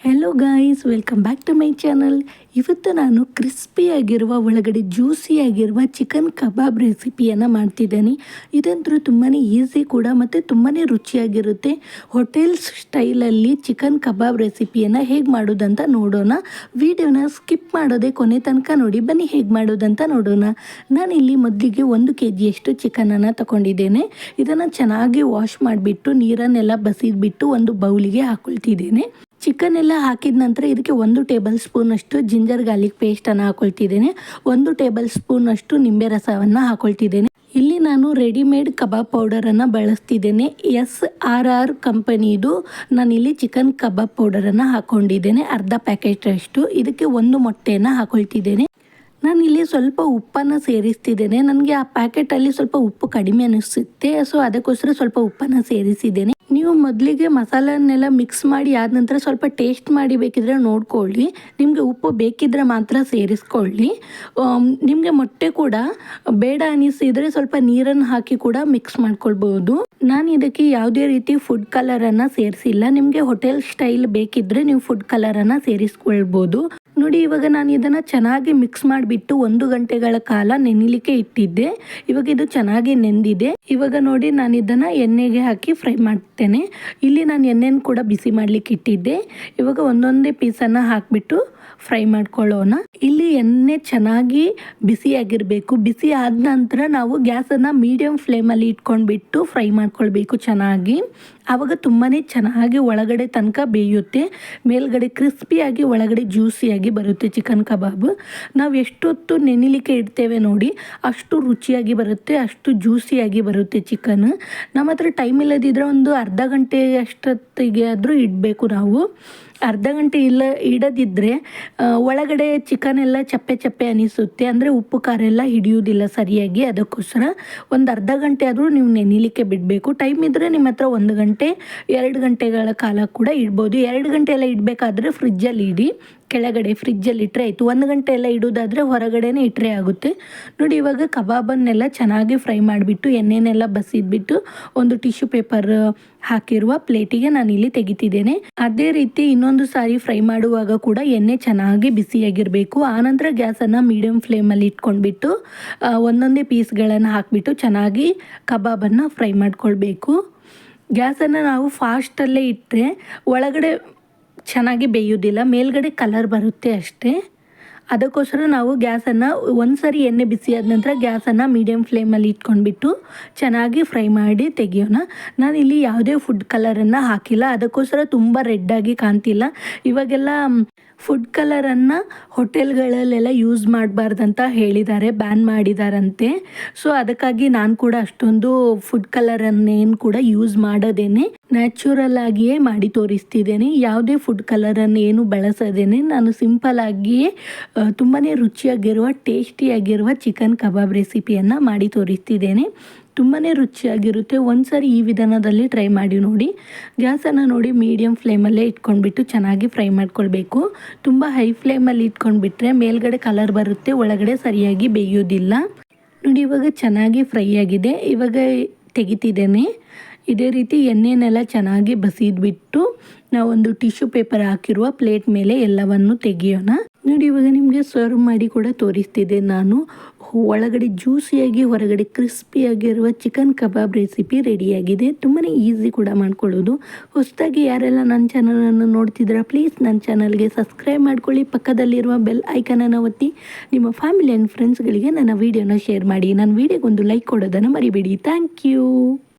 Hello guys, welcome back to my channel. ಇವತ್ತು ನಾನು ಕ್ರಿಸ್ಪಿಯಾಗಿರುವ ಒಳಗಡೆ ಜ್ಯೂಸಿಯಾಗಿರುವ ಚಿಕನ್ ಕಬಾಬ್ ರೆಸಿಪಿಯನ್ನು ಮಾಡ್ತಿದ್ದೇನೆ. ಇದಂತೂ ತುಂಬಾ ಈಸಿ ಕೂಡ ಮತ್ತು ತುಂಬಾ ರುಚಿಯಾಗಿರುತ್ತೆ. ಹೋಟೆಲ್ಸ್ ಸ್ಟೈಲಲ್ಲಿ ಚಿಕನ್ ಕಬಾಬ್ ರೆಸಿಪಿಯನ್ನು ಹೇಗೆ ಮಾಡೋದಂತ ನೋಡೋಣ. ವಿಡಿಯೋನ ಸ್ಕಿಪ್ ಮಾಡೋದೇ ಕೊನೆ ತನಕ ನೋಡಿ. ಬನ್ನಿ ಹೇಗೆ ಮಾಡೋದಂತ ನೋಡೋಣ. ನಾನಿಲ್ಲಿ ಮೊದಲಿಗೆ 1 kg ಚಿಕನನ್ನು ತಗೊಂಡಿದ್ದೇನೆ. ಇದನ್ನು ಚೆನ್ನಾಗಿ ವಾಶ್ ಮಾಡಿಬಿಟ್ಟು ನೀರನ್ನೆಲ್ಲ ಬಸಿದ್ಬಿಟ್ಟು ಒಂದು ಬೌಲಿಗೆ ಹಾಕ್ಕೊಳ್ತಿದ್ದೇನೆ. ಚಿಕನ್ ಎಲ್ಲ ಹಾಕಿದ ನಂತರ ಇದಕ್ಕೆ 1 ಟೇಬಲ್ ಸ್ಪೂನ್ ಅಷ್ಟು ಜಿಂಜರ್ ಗಾರ್ಲಿಕ್ ಪೇಸ್ಟನ್ನು ಹಾಕೊಳ್ತಿದ್ದೇನೆ. 1 ಟೇಬಲ್ ಸ್ಪೂನ್ ಅಷ್ಟು ನಿಂಬೆ ರಸವನ್ನು ಹಾಕೊಳ್ತಿದ್ದೇನೆ. ಇಲ್ಲಿ ನಾನು ರೆಡಿಮೇಡ್ ಕಬಾಬ್ ಪೌಡರನ್ನು ಬಳಸ್ತಿದ್ದೇನೆ. SRR ಕಂಪನಿದು ನಾನಿಲ್ಲಿ ಚಿಕನ್ ಕಬಾಬ್ ಪೌಡರನ್ನು ಹಾಕ್ಕೊಂಡಿದ್ದೇನೆ, ಅರ್ಧ ಪ್ಯಾಕೆಟ್ ಅಷ್ಟು. ಇದಕ್ಕೆ 1 ಮೊಟ್ಟೆಯನ್ನು ಹಾಕೊಳ್ತಿದ್ದೇನೆ. ನಾನಿಲ್ಲಿ ಸ್ವಲ್ಪ ಉಪ್ಪನ್ನು ಸೇರಿಸ್ತಿದ್ದೇನೆ. ನನಗೆ ಆ ಪ್ಯಾಕೆಟಲ್ಲಿ ಸ್ವಲ್ಪ ಉಪ್ಪು ಕಡಿಮೆ ಅನಿಸುತ್ತೆ, ಸೊ ಅದಕ್ಕೋಸ್ಕರ ಸ್ವಲ್ಪ ಉಪ್ಪನ್ನು ಸೇರಿಸಿದ್ದೇನೆ. ನೀವು ಮೊದಲಿಗೆ ಮಸಾಲನ್ನೆಲ್ಲ ಮಿಕ್ಸ್ ಮಾಡಿ ಆದ ನಂತರ ಸ್ವಲ್ಪ ಟೇಸ್ಟ್ ಮಾಡಿ ಬೇಕಿದ್ರೆ ನೋಡ್ಕೊಳ್ಳಿ. ನಿಮಗೆ ಉಪ್ಪು ಬೇಕಿದ್ರೆ ಮಾತ್ರ ಸೇರಿಸ್ಕೊಳ್ಳಿ. ನಿಮಗೆ ಮೊಟ್ಟೆ ಕೂಡ ಬೇಡ ಅನಿಸಿದರೆ ಸ್ವಲ್ಪ ನೀರನ್ನು ಹಾಕಿ ಕೂಡ ಮಿಕ್ಸ್ ಮಾಡ್ಕೊಳ್ಬೋದು. ನಾನು ಇದಕ್ಕೆ ಯಾವುದೇ ರೀತಿ ಫುಡ್ ಕಲರನ್ನು ಸೇರಿಸಿಲ್ಲ. ನಿಮಗೆ ಹೋಟೆಲ್ ಸ್ಟೈಲ್ ಬೇಕಿದ್ದರೆ ನೀವು ಫುಡ್ ಕಲರನ್ನು ಸೇರಿಸ್ಕೊಳ್ಬೋದು. ನೋಡಿ, ಇವಾಗ ನಾನು ಇದನ್ನು ಚೆನ್ನಾಗಿ ಮಿಕ್ಸ್ ಮಾಡಿಬಿಟ್ಟು 1 ಗಂಟೆಗಳ ಕಾಲ ನೆನೆಲಿಕ್ಕೆ ಇಟ್ಟಿದ್ದೆ. ಇವಾಗ ಇದು ಚೆನ್ನಾಗಿ ನೆಂದಿದೆ. ಇವಾಗ ನೋಡಿ, ನಾನು ಇದನ್ನು ಎಣ್ಣೆಗೆ ಹಾಕಿ ಫ್ರೈ ಮಾಡ್ತೇನೆ. ಇಲ್ಲಿ ನಾನು ಎಣ್ಣೆನ ಕೂಡ ಬಿಸಿ ಮಾಡಲಿಕ್ಕೆ ಇಟ್ಟಿದ್ದೆ. ಇವಾಗ ಒಂದೊಂದೇ ಪೀಸನ್ನು ಹಾಕಿಬಿಟ್ಟು ಫ್ರೈ ಮಾಡ್ಕೊಳ್ಳೋಣ. ಇಲ್ಲಿ ಎಣ್ಣೆ ಚೆನ್ನಾಗಿ ಬಿಸಿಯಾಗಿರಬೇಕು. ಬಿಸಿ ಆದ ನಂತರ ನಾವು ಗ್ಯಾಸನ್ನು ಮೀಡಿಯಮ್ ಫ್ಲೇಮಲ್ಲಿ ಇಟ್ಕೊಂಡ್ಬಿಟ್ಟು ಫ್ರೈ ಮಾಡ್ಕೊಳ್ಬೇಕು ಚೆನ್ನಾಗಿ. ಆವಾಗ ತುಂಬಾ ಚೆನ್ನಾಗಿ ಒಳಗಡೆ ತನಕ ಬೇಯುತ್ತೆ. ಮೇಲ್ಗಡೆ ಕ್ರಿಸ್ಪಿಯಾಗಿ ಒಳಗಡೆ ಜ್ಯೂಸಿಯಾಗಿ ಬರುತ್ತೆ ಚಿಕನ್ ಕಬಾಬ್. ನಾವು ಎಷ್ಟೊತ್ತು ನೆನೆಲಿಕ್ಕೆ ಇಡ್ತೇವೆ ನೋಡಿ, ಅಷ್ಟು ರುಚಿಯಾಗಿ ಬರುತ್ತೆ, ಅಷ್ಟು ಜ್ಯೂಸಿಯಾಗಿ ಬರುತ್ತೆ ಚಿಕನ್. ನಮ್ಮ ಹತ್ರ ಟೈಮ್ ಇಲ್ಲದಿದ್ದರೆ ಒಂದು ಅರ್ಧ ಗಂಟೆ ಅಷ್ಟೊತ್ತಿಗೆ ಆದರೂ ಇಡಬೇಕು ನಾವು. ಅರ್ಧ ಗಂಟೆ ಇಡದಿದ್ದರೆ ಒಳಗಡೆ ಚಿಕನ್ ಎಲ್ಲ ಚಪ್ಪೆ ಚಪ್ಪೆ ಅನಿಸುತ್ತೆ, ಅಂದರೆ ಉಪ್ಪು ಖಾರ ಎಲ್ಲ ಹಿಡಿಯೋದಿಲ್ಲ ಸರಿಯಾಗಿ. ಅದಕ್ಕೋಸ್ಕರ ಒಂದು ಅರ್ಧ ಗಂಟೆ ಆದರೂ ನೀವು ನೆನೆಲಿಕ್ಕೆ ಬಿಡಬೇಕು. ಟೈಮ್ ಇದ್ದರೆ ನಿಮ್ಮ ಹತ್ರ 1 ಗಂಟೆ 2 ಗಂಟೆಗಳ ಕಾಲ ಕೂಡ ಇಡ್ಬೋದು. 2 ಗಂಟೆ ಎಲ್ಲ ಇಡಬೇಕಾದ್ರೆ ಫ್ರಿಜ್ಜಲ್ಲಿ ಇಡಿ, ಕೆಳಗಡೆ ಫ್ರಿಜ್ಜಲ್ಲಿ ಇಟ್ಟರೆ ಆಯಿತು. 1 ಗಂಟೆ ಎಲ್ಲ ಇಡೋದಾದರೆ ಹೊರಗಡೆನೇ ಇಟ್ಟರೆ ಆಗುತ್ತೆ. ನೋಡಿ, ಇವಾಗ ಕಬಾಬನ್ನೆಲ್ಲ ಚೆನ್ನಾಗಿ ಫ್ರೈ ಮಾಡಿಬಿಟ್ಟು ಎಣ್ಣೆನೆಲ್ಲ ಬಸಿದ್ಬಿಟ್ಟು ಒಂದು ಟಿಶ್ಯೂ ಪೇಪರ್ ಹಾಕಿರುವ ಪ್ಲೇಟಿಗೆ ನಾನಿಲ್ಲಿ ತೆಗಿತಿದ್ದೇನೆ. ಅದೇ ರೀತಿ ಇನ್ನೊಂದು ಸಾರಿ ಫ್ರೈ ಮಾಡುವಾಗ ಕೂಡ ಎಣ್ಣೆ ಚೆನ್ನಾಗಿ ಬಿಸಿಯಾಗಿರಬೇಕು. ಆನಂತರ ಗ್ಯಾಸನ್ನು ಮೀಡಿಯಮ್ ಫ್ಲೇಮಲ್ಲಿ ಇಟ್ಕೊಂಡ್ಬಿಟ್ಟು ಒಂದೊಂದೇ ಪೀಸ್ಗಳನ್ನು ಹಾಕಿಬಿಟ್ಟು ಚೆನ್ನಾಗಿ ಕಬಾಬನ್ನು ಫ್ರೈ ಮಾಡ್ಕೊಳ್ಬೇಕು. ಗ್ಯಾಸನ್ನು ನಾವು ಫಾಸ್ಟಲ್ಲೇ ಇಟ್ಟರೆ ಒಳಗಡೆ ಚೆನ್ನಾಗಿ ಬೇಯೋದಿಲ್ಲ, ಮೇಲ್ಗಡೆ ಕಲರ್ ಬರುತ್ತೆ ಅಷ್ಟೇ. ಅದಕ್ಕೋಸ್ಕರ ನಾವು ಗ್ಯಾಸನ್ನು ಒಂದ್ಸರಿ ಎಣ್ಣೆ ಬಿಸಿಯಾದ ನಂತರ ಗ್ಯಾಸನ್ನು ಮೀಡಿಯಮ್ ಫ್ಲೇಮಲ್ಲಿ ಇಟ್ಕೊಂಡ್ಬಿಟ್ಟು ಚೆನ್ನಾಗಿ ಫ್ರೈ ಮಾಡಿ ತೆಗಿಯೋಣ. ನಾನಿಲ್ಲಿ ಯಾವುದೇ ಫುಡ್ ಕಲರನ್ನು ಹಾಕಿಲ್ಲ, ಅದಕ್ಕೋಸ್ಕರ ತುಂಬ ರೆಡ್ಡಾಗಿ ಕಾಣ್ತಿಲ್ಲ. ಇವಾಗೆಲ್ಲ ಫುಡ್ ಕಲರನ್ನು ಹೋಟೆಲ್ಗಳಲ್ಲೆಲ್ಲ ಯೂಸ್ ಮಾಡಬಾರ್ದಂತ ಹೇಳಿದ್ದಾರೆ, ಬ್ಯಾನ್ ಮಾಡಿದಾರಂತೆ. ಸೊ ಅದಕ್ಕಾಗಿ ನಾನು ಕೂಡ ಅಷ್ಟೊಂದು ಫುಡ್ ಕಲರನ್ನೇನು ಕೂಡ ಯೂಸ್ ಮಾಡೋದೇನೆ ನ್ಯಾಚುರಲ್ ಆಗಿಯೇ ಮಾಡಿ ತೋರಿಸ್ತಿದ್ದೇನೆ. ಯಾವುದೇ ಫುಡ್ ಕಲರನ್ನು ಏನು ಬಳಸೋದೇನೆ ನಾನು ಸಿಂಪಲ್ ಆಗಿಯೇ ತುಂಬಾ ರುಚಿಯಾಗಿರುವ ಟೇಸ್ಟಿಯಾಗಿರುವ ಚಿಕನ್ ಕಬಾಬ್ ರೆಸಿಪಿಯನ್ನು ಮಾಡಿ ತೋರಿಸ್ತಿದ್ದೇನೆ. ತುಂಬಾ ರುಚಿಯಾಗಿರುತ್ತೆ. ಒಂದ್ಸರಿ ಈ ವಿಧಾನದಲ್ಲಿ ಟ್ರೈ ಮಾಡಿ ನೋಡಿ. ಗ್ಯಾಸನ್ನು ನೋಡಿ ಮೀಡಿಯಮ್ ಫ್ಲೇಮಲ್ಲೇ ಇಟ್ಕೊಂಡ್ಬಿಟ್ಟು ಚೆನ್ನಾಗಿ ಫ್ರೈ ಮಾಡ್ಕೊಳ್ಬೇಕು. ತುಂಬ ಹೈ ಫ್ಲೇಮಲ್ಲಿ ಇಟ್ಕೊಂಡ್ಬಿಟ್ರೆ ಮೇಲ್ಗಡೆ ಕಲರ್ ಬರುತ್ತೆ, ಒಳಗಡೆ ಸರಿಯಾಗಿ ಬೇಯೋದಿಲ್ಲ. ನೋಡಿ, ಇವಾಗ ಚೆನ್ನಾಗಿ ಫ್ರೈ ಆಗಿದೆ. ಇವಾಗ ತೆಗಿತಿದ್ದೇನೆ. ಇದೇ ರೀತಿ ಎಣ್ಣೆನೆಲ್ಲ ಚೆನ್ನಾಗಿ ಬಸಿದ್ಬಿಟ್ಟು ನಾವೊಂದು ಟಿಶ್ಯೂ ಪೇಪರ್ ಹಾಕಿರುವ ಪ್ಲೇಟ್ ಮೇಲೆ ಎಲ್ಲವನ್ನು ತೆಗಿಯೋಣ. ನೋಡಿ, ಇವಾಗ ನಿಮಗೆ ಸರ್ವ್ ಮಾಡಿ ಕೂಡ ತೋರಿಸ್ತಿದ್ದೆ ನಾನು. ಒಳಗಡೆ ಜ್ಯೂಸಿಯಾಗಿ ಹೊರಗಡೆ ಕ್ರಿಸ್ಪಿಯಾಗಿರುವ ಚಿಕನ್ ಕಬಾಬ್ ರೆಸಿಪಿ ರೆಡಿಯಾಗಿದೆ. ತುಂಬಾ ಈಸಿ ಕೂಡ ಮಾಡ್ಕೊಳ್ಳೋದು. ಹೊಸದಾಗಿ ಯಾರೆಲ್ಲ ನನ್ನ ಚಾನಲನ್ನು ನೋಡ್ತಿದ್ದೀರಾ, ಪ್ಲೀಸ್ ನನ್ನ ಚಾನಲ್ಗೆ ಸಬ್ಸ್ಕ್ರೈಬ್ ಮಾಡ್ಕೊಳ್ಳಿ. ಪಕ್ಕದಲ್ಲಿರುವ ಬೆಲ್ ಐಕನನ್ನು ಒತ್ತಿ ನಿಮ್ಮ ಫ್ಯಾಮಿಲಿ ಆ್ಯಂಡ್ ಫ್ರೆಂಡ್ಸ್ಗಳಿಗೆ ನನ್ನ ವೀಡಿಯೋನ ಶೇರ್ ಮಾಡಿ. ನನ್ನ ವೀಡಿಯೋಗೊಂದು ಲೈಕ್ ಕೊಡೋದನ್ನು ಮರಿಬೇಡಿ. Thank you.